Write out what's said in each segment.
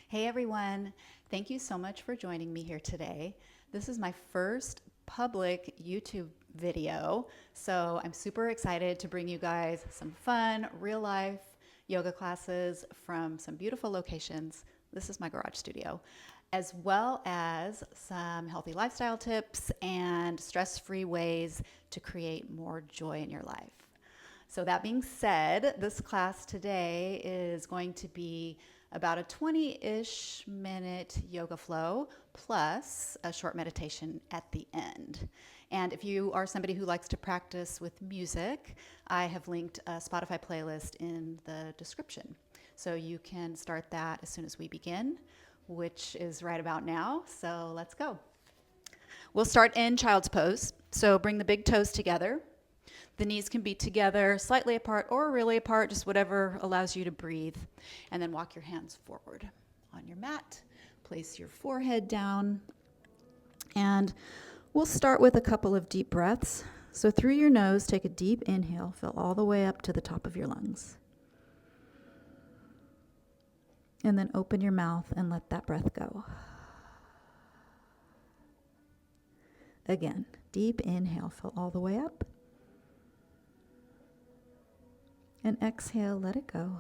Hey everyone, thank you so much for joining me here today. This is my first public YouTube video, so I'm super excited to bring you guys some fun, real life yoga classes from some beautiful locations. This is my garage studio, as well as some healthy lifestyle tips and stress free ways to create more joy in your life. So, that being said, this class today is going to be about a 20-ish minute yoga flow plus a short meditation at the end. And if you are somebody who likes to practice with music, I have linked a Spotify playlist in the description. So you can start that as soon as we begin, which is right about now. So let's go. We'll start in child's pose. So bring the big toes together. The knees can be together, slightly apart or really apart, just whatever allows you to breathe. And then walk your hands forward on your mat. Place your forehead down. And we'll start with a couple of deep breaths. So through your nose, take a deep inhale, fill all the way up to the top of your lungs. And then open your mouth and let that breath go. Again, deep inhale, fill all the way up. And exhale, let it go.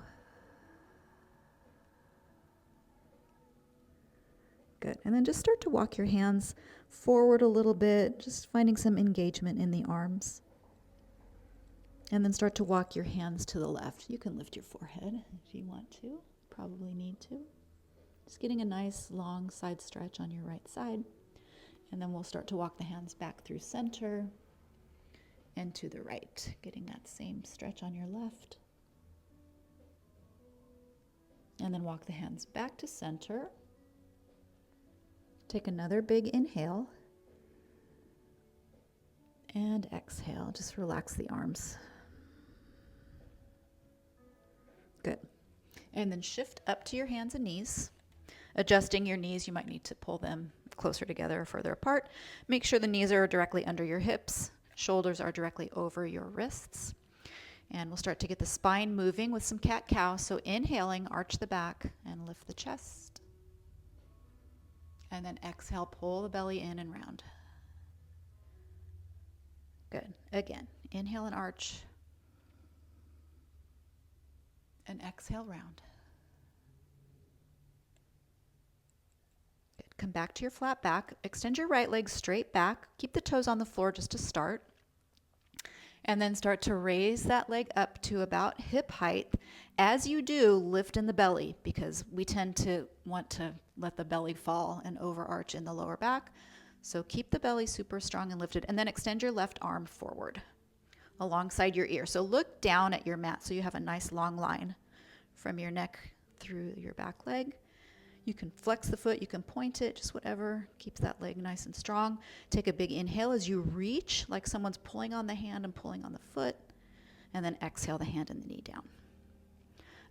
Good. And then just start to walk your hands forward a little bit, just finding some engagement in the arms. And then start to walk your hands to the left. You can lift your forehead if you want to, probably need to. Just getting a nice long side stretch on your right side. And then we'll start to walk the hands back through center and to the right, getting that same stretch on your left. And then walk the hands back to center. Take another big inhale. And exhale, just relax the arms. Good. And then shift up to your hands and knees. Adjusting your knees, you might need to pull them closer together or further apart. Make sure the knees are directly under your hips. Shoulders are directly over your wrists. And we'll start to get the spine moving with some cat-cow. So inhaling, arch the back and lift the chest. And then exhale, pull the belly in and round. Good. Again, inhale and arch. And exhale, round. Good. Come back to your flat back. Extend your right leg straight back. Keep the toes on the floor just to start. And then start to raise that leg up to about hip height. As you do, lift in the belly because we tend to want to let the belly fall and overarch in the lower back. So keep the belly super strong and lifted. And then extend your left arm forward alongside your ear. So look down at your mat so you have a nice long line from your neck through your back leg. You can flex the foot, you can point it, just whatever keeps that leg nice and strong. Take a big inhale as you reach, like someone's pulling on the hand and pulling on the foot. And then exhale the hand and the knee down.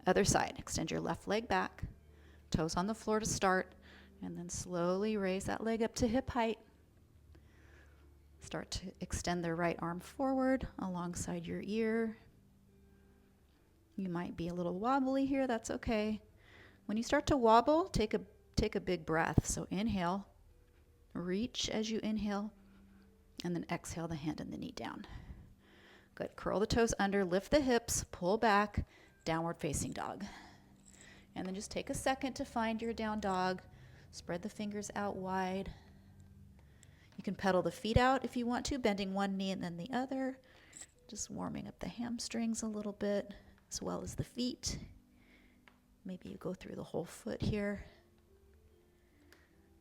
Other side, extend your left leg back, toes on the floor to start, and then slowly raise that leg up to hip height. Start to extend the right arm forward alongside your ear. You might be a little wobbly here, that's okay. When you start to wobble, take a big breath. So inhale, reach as you inhale, and then exhale the hand and the knee down. Good. Curl the toes under, lift the hips, pull back, downward facing dog. And then just take a second to find your down dog. Spread the fingers out wide. You can pedal the feet out if you want to, bending one knee and then the other. Just warming up the hamstrings a little bit, as well as the feet. Maybe you go through the whole foot here.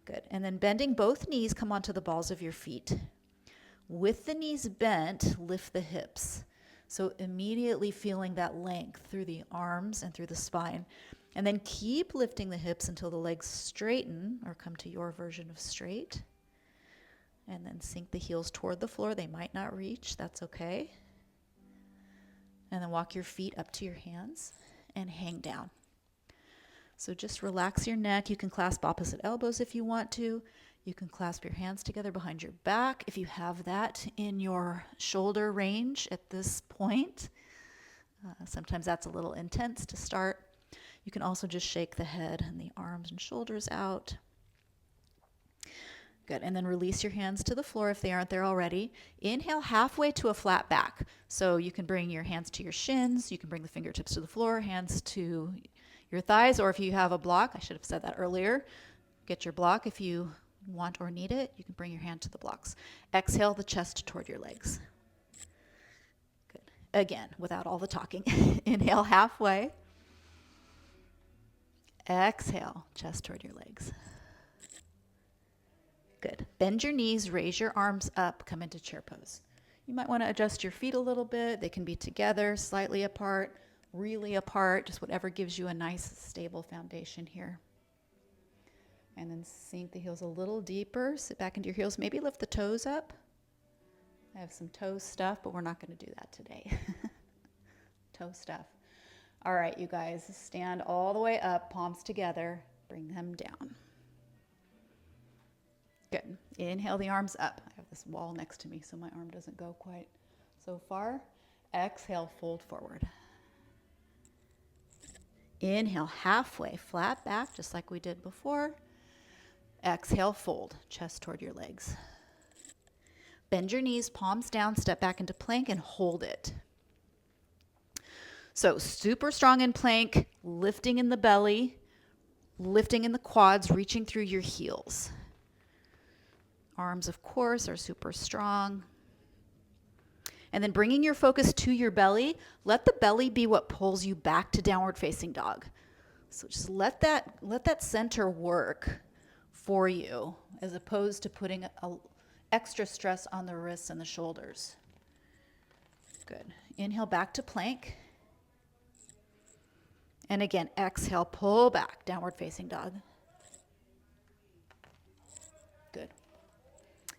Good. And then bending both knees, come onto the balls of your feet. With the knees bent, lift the hips. So immediately feeling that length through the arms and through the spine. And then keep lifting the hips until the legs straighten or come to your version of straight. And then sink the heels toward the floor. They might not reach. That's okay. And then walk your feet up to your hands and hang down. So just relax your neck. You can clasp opposite elbows if you want to. You can clasp your hands together behind your back if you have that in your shoulder range at this point. Sometimes that's a little intense to start. You can also just shake the head and the arms and shoulders out. Good, and then release your hands to the floor if they aren't there already. Inhale halfway to a flat back. So you can bring your hands to your shins, you can bring the fingertips to the floor, hands to your thighs, or if you have a block, I should have said that earlier, get your block if you want or need it. You can bring your hand to the blocks. Exhale the chest toward your legs. Good. Again, without all the talking. Inhale halfway. Exhale, chest toward your legs. Good. Bend your knees, raise your arms up, come into chair pose. You might want to adjust your feet a little bit. They can be together, slightly apart, really apart, just whatever gives you a nice, stable foundation here. And then sink the heels a little deeper. Sit back into your heels. Maybe lift the toes up. I have some toe stuff, but we're not going to do that today. Toe stuff. All right, you guys, stand all the way up, palms together. Bring them down. Good. Inhale the arms up. I have this wall next to me, so my arm doesn't go quite so far. Exhale, fold forward. Inhale, halfway, flat back, just like we did before. Exhale, fold, chest toward your legs. Bend your knees, palms down, step back into plank and hold it. So super strong in plank, lifting in the belly, lifting in the quads, reaching through your heels. Arms, of course, are super strong. And then bringing your focus to your belly, let the belly be what pulls you back to downward facing dog. So just let that center work for you, as opposed to putting a extra stress on the wrists and the shoulders. Good. Inhale back to plank. And again, exhale, pull back, downward facing dog. Good.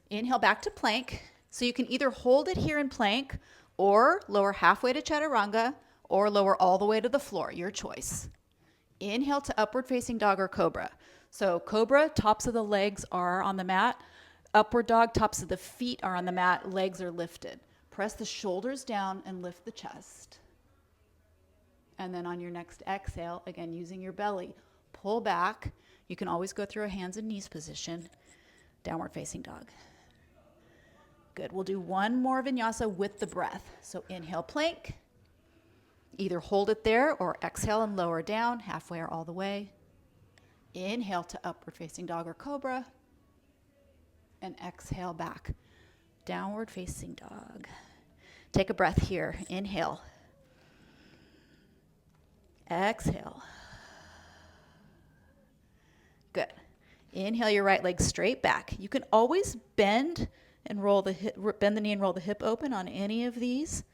Inhale back to plank. So you can either hold it here in plank or lower halfway to chaturanga or lower all the way to the floor, your choice. Inhale to upward facing dog or cobra. So cobra, tops of the legs are on the mat. Upward dog, tops of the feet are on the mat, legs are lifted. Press the shoulders down and lift the chest. And then on your next exhale, again, using your belly, pull back. You can always go through a hands and knees position, downward facing dog. Good. We'll do one more vinyasa with the breath. So inhale, plank. Either hold it there or exhale and lower down, halfway or all the way. Inhale to upward facing dog or cobra. And exhale back, downward facing dog. Take a breath here. Inhale. Exhale. Good. Inhale your right leg straight back. You can always bend and roll the hip, bend the knee and roll the hip open on any of these.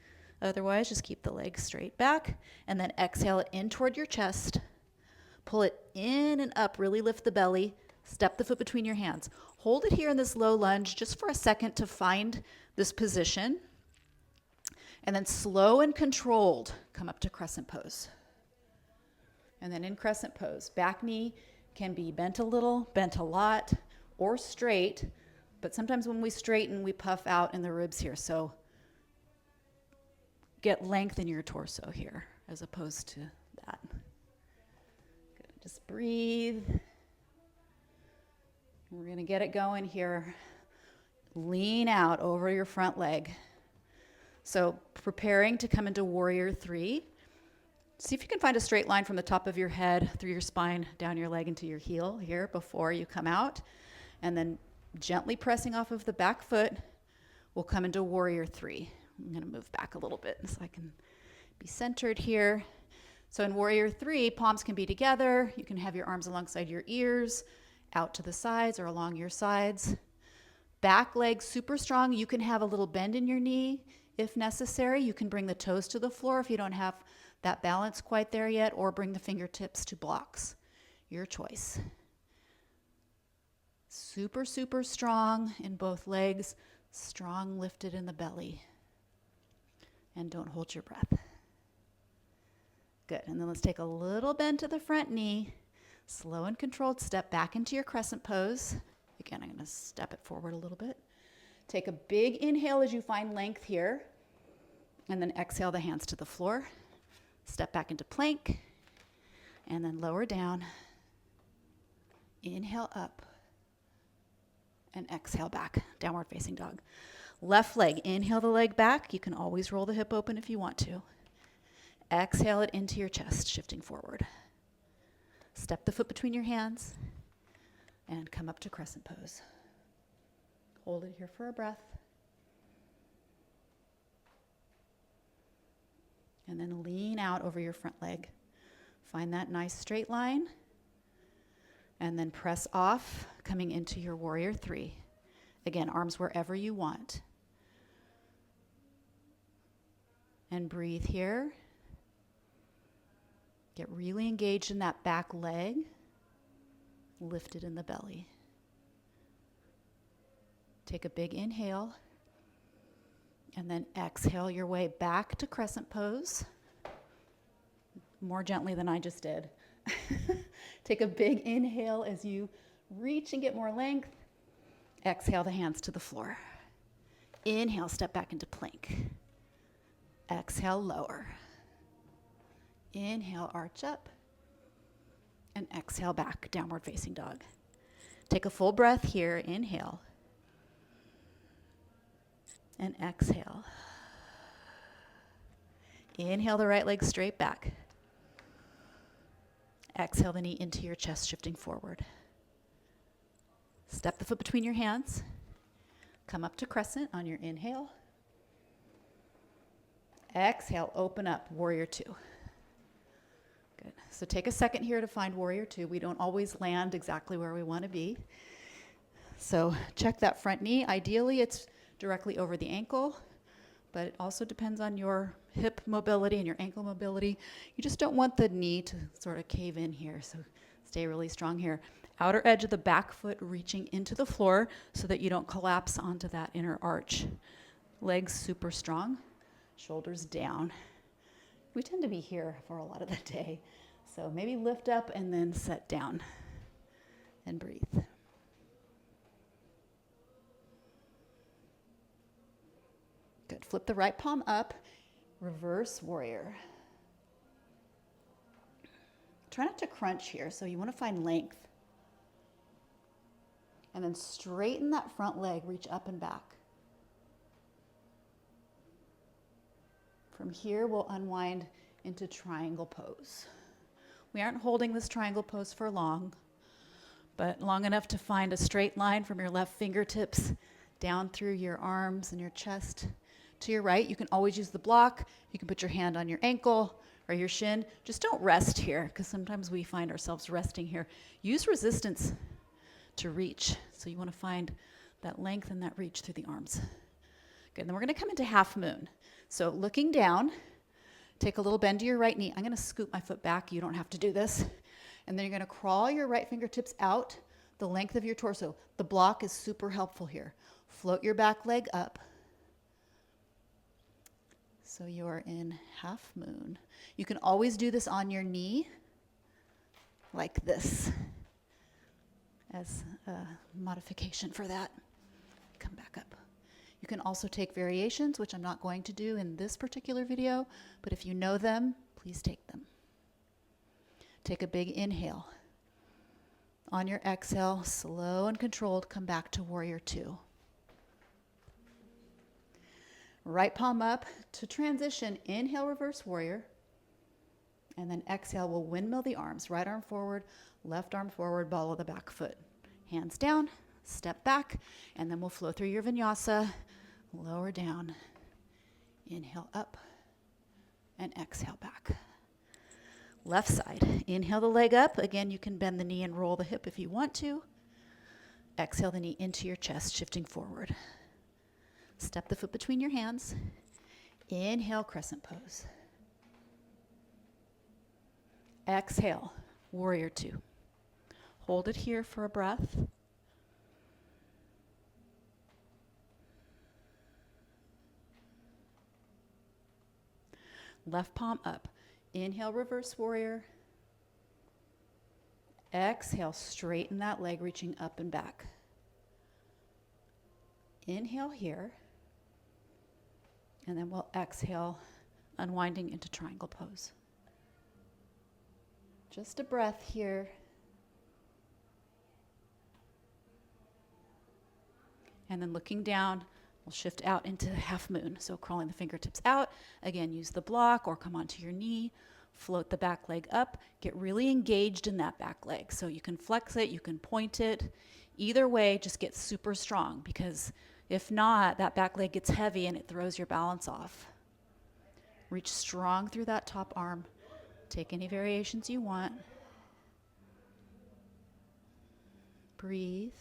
Otherwise, just keep the leg straight back and then exhale it in toward your chest. Pull it in and up, really lift the belly. Step the foot between your hands. Hold it here in this low lunge just for a second to find this position. And then slow and controlled, come up to crescent pose. And then in crescent pose, back knee can be bent a little, bent a lot, or straight. But sometimes when we straighten, we puff out in the ribs here. So get length in your torso here as opposed to that. Good. Just breathe. We're going to get it going here. Lean out over your front leg. So preparing to come into warrior three. See if you can find a straight line from the top of your head through your spine, down your leg into your heel here before you come out. And then gently pressing off of the back foot, we'll come into warrior three. I'm going to move back a little bit so I can be centered here. So in warrior three, palms can be together. You can have your arms alongside your ears, out to the sides or along your sides. Back leg super strong. You can have a little bend in your knee if necessary. You can bring the toes to the floor if you don't have that balance quite there yet, or bring the fingertips to blocks. Your choice. Super, super strong in both legs. Strong lifted in the belly. And don't hold your breath. Good. And then let's take a little bend to the front knee. Slow and controlled step back into your crescent pose. Again, I'm going to step it forward a little bit. Take a big inhale as you find length here. And then exhale the hands to the floor. Step back into plank. And then lower down. Inhale up. And exhale back, downward facing dog. Left leg, inhale the leg back. You can always roll the hip open if you want to. Exhale it into your chest, shifting forward. Step the foot between your hands and come up to crescent pose. Hold it here for a breath. And then lean out over your front leg. Find that nice straight line. And then press off, coming into your warrior three. Again, arms wherever you want. And breathe here. Get really engaged in that back leg. Lift it in the belly. Take a big inhale. And then exhale your way back to crescent pose. More gently than I just did. Take a big inhale as you reach and get more length. Exhale the hands to the floor. Inhale, step back into plank. Exhale, lower. Inhale, arch up. And exhale back, downward facing dog. Take a full breath here. Inhale. And exhale. Inhale the right leg straight back. Exhale the knee into your chest, shifting forward. Step the foot between your hands. Come up to crescent on your inhale. Exhale, open up, warrior two. Good. So take a second here to find warrior two. We don't always land exactly where we want to be. So check that front knee. Ideally, it's directly over the ankle, but it also depends on your hip mobility and your ankle mobility. You just don't want the knee to sort of cave in here, so stay really strong here. Outer edge of the back foot reaching into the floor so that you don't collapse onto that inner arch. Legs super strong, shoulders down. We tend to be here for a lot of the day, so maybe lift up and then set down and breathe. Good. Flip the right palm up. Reverse warrior. Try not to crunch here, so you want to find length. And then straighten that front leg, reach up and back. From here, we'll unwind into triangle pose. We aren't holding this triangle pose for long, but long enough to find a straight line from your left fingertips down through your arms and your chest. To your right, you can always use the block. You can put your hand on your ankle or your shin. Just don't rest here, because sometimes we find ourselves resting here. Use resistance to reach. So you want to find that length and that reach through the arms. Good, then we're going to come into half moon. So looking down, take a little bend to your right knee. I'm going to scoop my foot back. You don't have to do this. And then you're going to crawl your right fingertips out the length of your torso. The block is super helpful here. Float your back leg up. So you're in half moon. You can always do this on your knee, like this, as a modification for that. Come back up. You can also take variations, which I'm not going to do in this particular video, but if you know them, please take them. Take a big inhale. On your exhale, slow and controlled, come back to warrior two. Right palm up to transition. Inhale, reverse warrior. And then exhale, we'll windmill the arms. Right arm forward, left arm forward, ball of the back foot. Hands down, step back, and then we'll flow through your vinyasa. Lower down. Inhale up, and exhale back. Left side. Inhale the leg up. Again, you can bend the knee and roll the hip if you want to. Exhale the knee into your chest, shifting forward. Step the foot between your hands. Inhale, crescent pose. Exhale, warrior two. Hold it here for a breath. Left palm up. Inhale, reverse warrior. Exhale, straighten that leg, reaching up and back. Inhale here. And then we'll exhale, unwinding into triangle pose. Just a breath here. And then looking down, we'll shift out into the half moon. So crawling the fingertips out. Again, use the block or come onto your knee. Float the back leg up. Get really engaged in that back leg. So you can flex it, you can point it. Either way, just get super strong, because if not, that back leg gets heavy and it throws your balance off. Reach strong through that top arm. Take any variations you want. Breathe.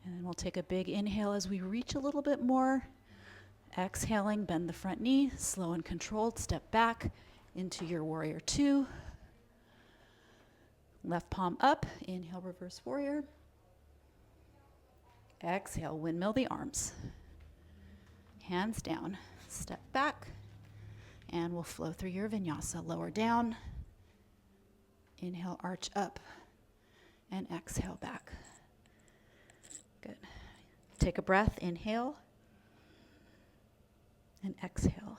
And then we'll take a big inhale as we reach a little bit more. Exhaling, bend the front knee, slow and controlled, step back into your warrior two. Left palm up, inhale, reverse warrior. Exhale, windmill the arms. Hands down, step back, and we'll flow through your vinyasa. Lower down, inhale, arch up, and exhale back. Good. Take a breath, inhale, and exhale.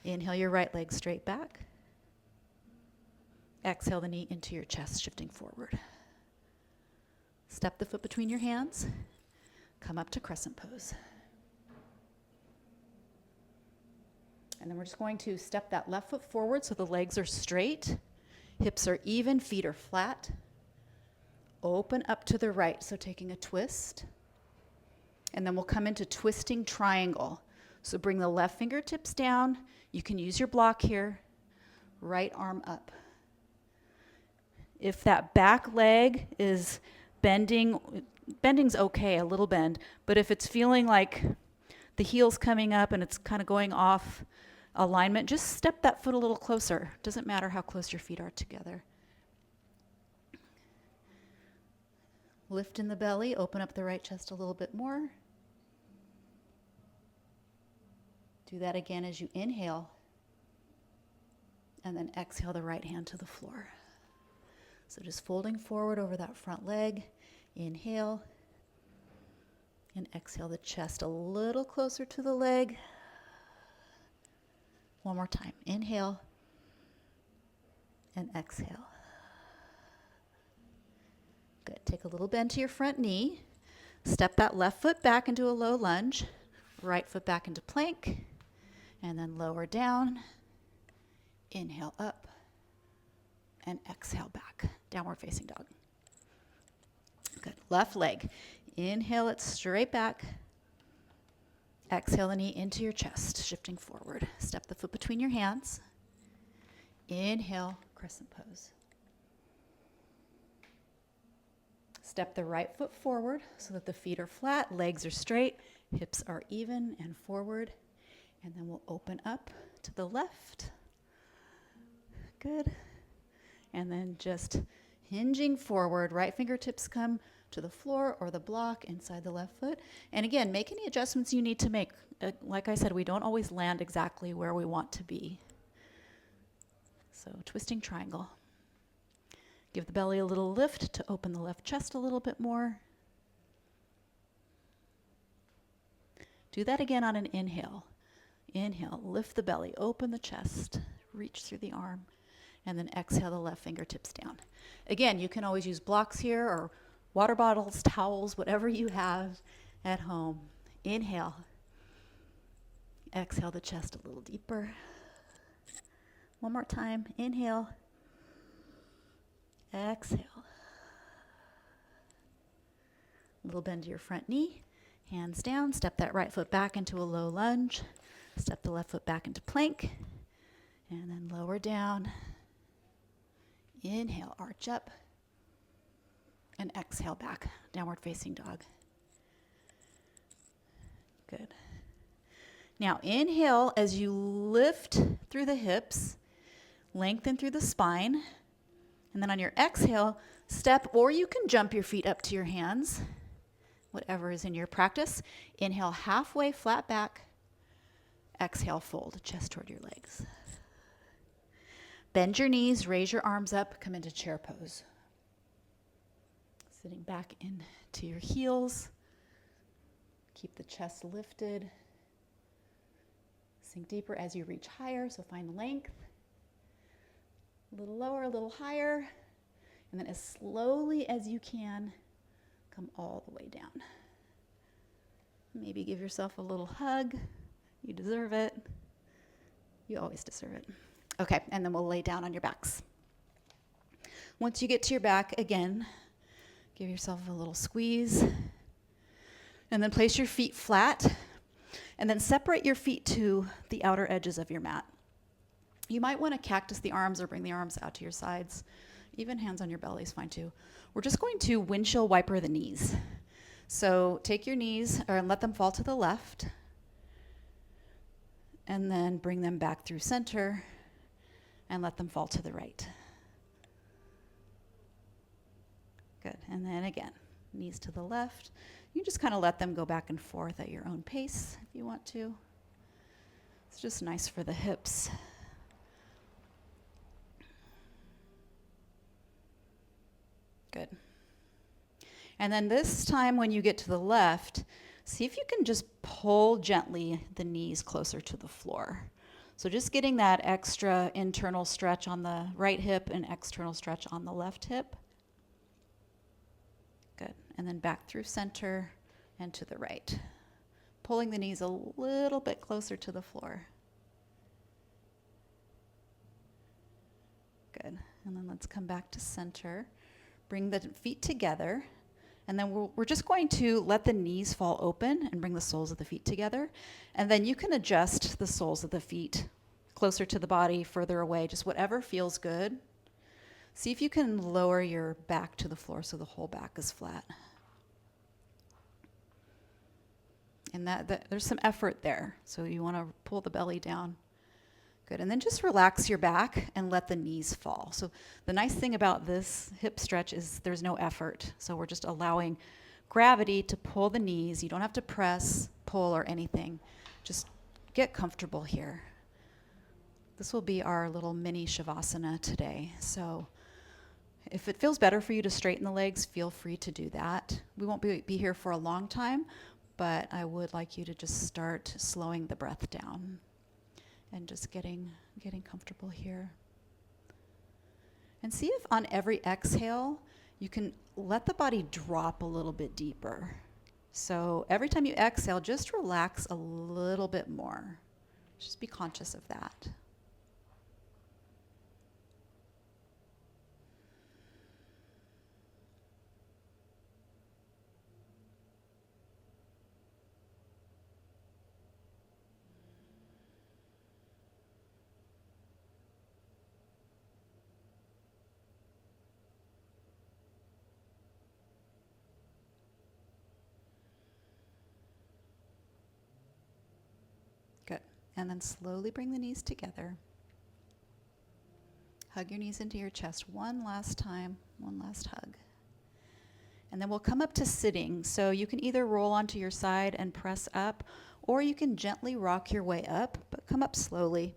Inhale your right leg straight back. Exhale the knee into your chest, shifting forward. Step the foot between your hands. Come up to crescent pose. And then we're just going to step that left foot forward so the legs are straight. Hips are even, feet are flat. Open up to the right, so taking a twist. And then we'll come into twisting triangle. So bring the left fingertips down. You can use your block here. Right arm up. If that back leg is bending, bending's okay, a little bend, but if it's feeling like the heel's coming up and it's kind of going off alignment, just step that foot a little closer. Doesn't matter how close your feet are together. Lift in the belly, open up the right chest a little bit more. Do that again as you inhale. And then exhale the right hand to the floor. So just folding forward over that front leg. Inhale. And exhale the chest a little closer to the leg. One more time. Inhale. And exhale. Good. Take a little bend to your front knee. Step that left foot back into a low lunge. Right foot back into plank. And then lower down. Inhale up. And exhale back. Downward facing dog. Good. Left leg. Inhale it straight back. Exhale the knee into your chest, shifting forward. Step the foot between your hands. Inhale, crescent pose. Step the right foot forward so that the feet are flat, legs are straight, hips are even and forward. And then we'll open up to the left. Good. And then just hinging forward, right fingertips come to the floor or the block inside the left foot. And again, make any adjustments you need to make. Like I said, we don't always land exactly where we want to be. So twisting triangle. Give the belly a little lift to open the left chest a little bit more. Do that again on an inhale. Inhale, lift the belly, open the chest, reach through the arm, and then exhale the left fingertips down. Again, you can always use blocks here or water bottles, towels, whatever you have at home. Inhale. Exhale the chest a little deeper. One more time. Inhale. Exhale. Little bend to your front knee. Hands down. Step that right foot back into a low lunge. Step the left foot back into plank. And then lower down. Inhale, arch up. And exhale back, downward facing dog. Good. Now inhale as you lift through the hips, lengthen through the spine, and then on your exhale, step, or you can jump your feet up to your hands, whatever is in your practice. Inhale, halfway flat back. Exhale, fold, chest toward your legs. Bend your knees, raise your arms up, come into chair pose. Sitting back into your heels. Keep the chest lifted. Sink deeper as you reach higher, so find length. A little lower, a little higher, and then as slowly as you can, come all the way down. Maybe give yourself a little hug. You deserve it. You always deserve it. Okay, and then we'll lay down on your backs. Once you get to your back, again, give yourself a little squeeze. And then place your feet flat. And then separate your feet to the outer edges of your mat. You might want to cactus the arms or bring the arms out to your sides. Even hands on your belly is fine too. We're just going to windshield wiper the knees. So take your knees and let them fall to the left. And then bring them back through center and let them fall to the right. Good. And then again, knees to the left. You just kind of let them go back and forth at your own pace if you want to. It's just nice for the hips. Good. And then this time when you get to the left, see if you can just pull gently the knees closer to the floor. So just getting that extra internal stretch on the right hip and external stretch on the left hip. Good. And then back through center and to the right. Pulling the knees a little bit closer to the floor. Good. And then let's come back to center. Bring the feet together. And then we're just going to let the knees fall open and bring the soles of the feet together. And then you can adjust the soles of the feet closer to the body, further away, just whatever feels good. See if you can lower your back to the floor so the whole back is flat. And there's some effort there, so you want to pull the belly down. Good, and then just relax your back and let the knees fall. So the nice thing about this hip stretch is there's no effort. So we're just allowing gravity to pull the knees. You don't have to press, pull, or anything. Just get comfortable here. This will be our little mini Shavasana today. So if it feels better for you to straighten the legs, feel free to do that. We won't be here for a long time, but I would like you to just start slowing the breath down. And just getting comfortable here. And see if on every exhale, you can let the body drop a little bit deeper. So every time you exhale, just relax a little bit more. Just be conscious of that. Good. And then slowly bring the knees together. Hug your knees into your chest one last time, one last hug. And then we'll come up to sitting. So you can either roll onto your side and press up, or you can gently rock your way up, but come up slowly.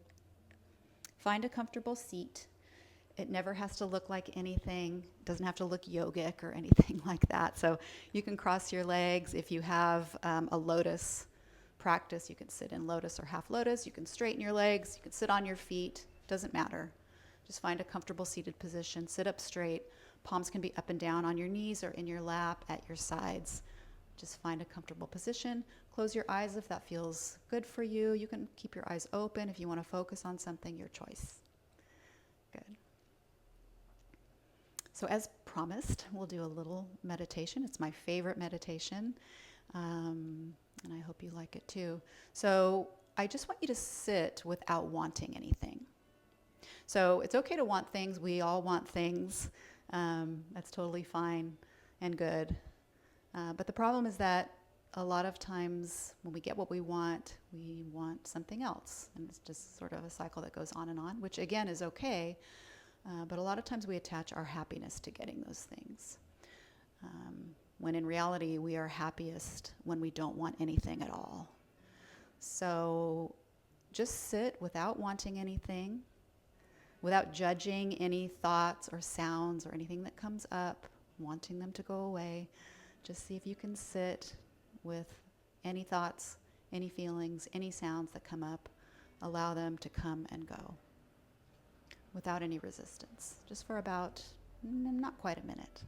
Find a comfortable seat. It never has to look like anything. It doesn't have to look yogic or anything like that. So you can cross your legs. If you have a lotus practice, you can sit in lotus or half lotus. You can straighten your legs. You can sit on your feet. Doesn't matter. Just find a comfortable seated position. Sit up straight. Palms can be up and down on your knees or in your lap, at your sides. Just find a comfortable position. Close your eyes if that feels good for you. You can keep your eyes open if you want to focus on something, your choice. Good. So as promised, we'll do a little meditation. It's my favorite meditation, and I hope you like it too. So I just want you to sit without wanting anything. So it's okay to want things. We all want things. That's totally fine and good. But the problem is that a lot of times when we get what we want something else. And it's just sort of a cycle that goes on, which again is okay. But a lot of times we attach our happiness to getting those things. When in reality, we are happiest when we don't want anything at all. So just sit without wanting anything, without judging any thoughts or sounds or anything that comes up, wanting them to go away. Just see if you can sit with any thoughts, any feelings, any sounds that come up Allow them to come and go without any resistance, just for about not quite a minute.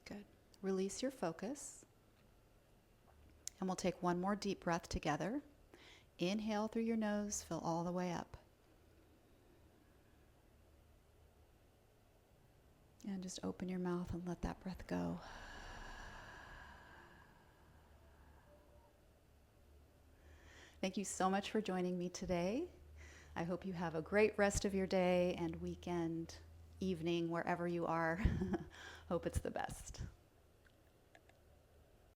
Good. Release your focus. And we'll take one more deep breath together. Inhale through your nose, fill all the way up. And just open your mouth and let that breath go. Thank you so much for joining me today. I hope you have a great rest of your day and weekend, evening, wherever you are. Hope it's the best.